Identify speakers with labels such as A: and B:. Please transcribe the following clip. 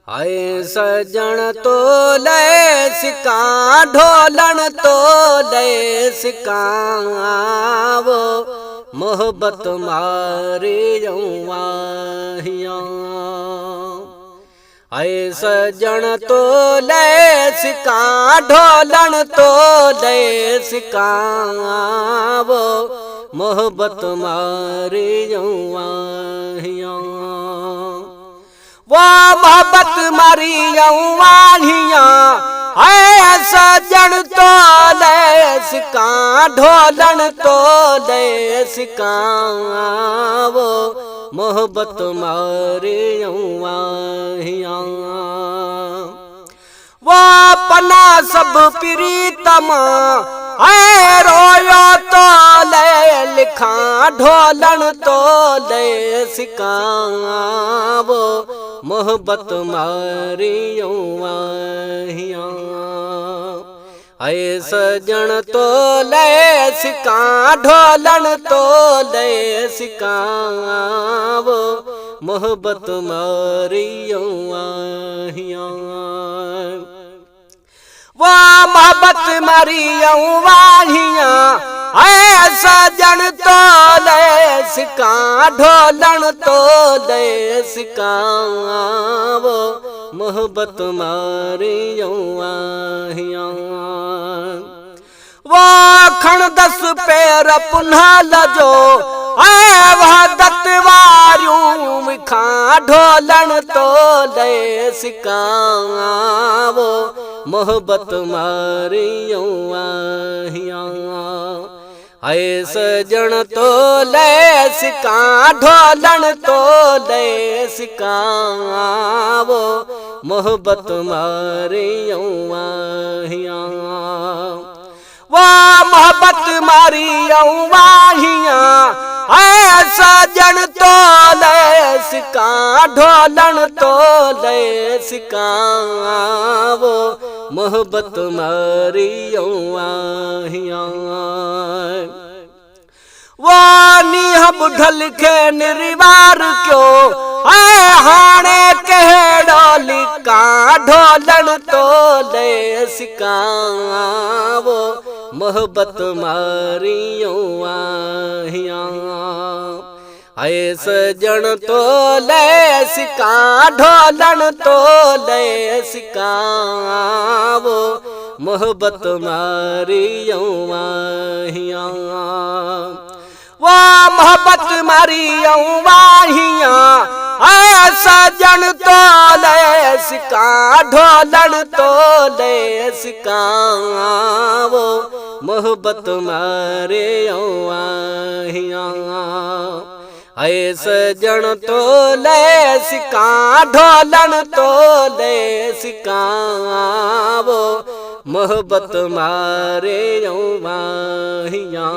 A: आए सजन तो ले सिका ढोलन तो ले सिका वो मोहब्बत मारी जवाहिया। आए सजन तो ले सिका ढोलन तो ले सिका वो मोहब्बत मारी जवाहिया। वो मोहब्बत मारी जवाहिया है सजन तो ले सिका ढोलन तो ले सिका वो मोहब्बत मारी जवाहिया। वो अपना सब प्रीतमा है रोयो तो ले लिखा ढोलन तो ले सिका वो मोहब्बत मारी जवाहिया। आए सजन तो ले सिका ढोलन तो ले सिका वो मोहब्बत मारी जवाहिया। वो मोहब्बत मारी जवाहिया है सजन तो ले सिका ढोलन तो ले सिका वो मोहब्बत मारी जवाहिया। वो खण दस पैर पुन्हा लजो है वहदत वारियूं विखा ढोलन तो ले सिका वो मोहब्बत मारी जवाहिया। आए सजन तो ले सिका ढोलन तो ले सिका वो मोहब्बत मारी जवाहिया। वो मोहब्बत मारी जवाहिया है सजन तो ले सिका ढोलन तो ले सिका वो मोहब्बत मारी जवाहिया। वो निहब ढल के निर्वार क्यों है हाणे कहेड़ो लिका ढोलन तो ले सिका वो मोहब्बत मारी जवाहिया। आए सजन तो ले सिका ढोलन तो ले सिका वो मोहब्बत मारी जवाहिया। वो मोहब्बत मारी जवाहिया है सजन तो ले सिका ढोलन तो ले सिका वो मोहब्बत मारी जवाहिया। आए सजन तो ले सिका ढोलन तो ले सिका वो मोहब्बत मारी जवाहिया।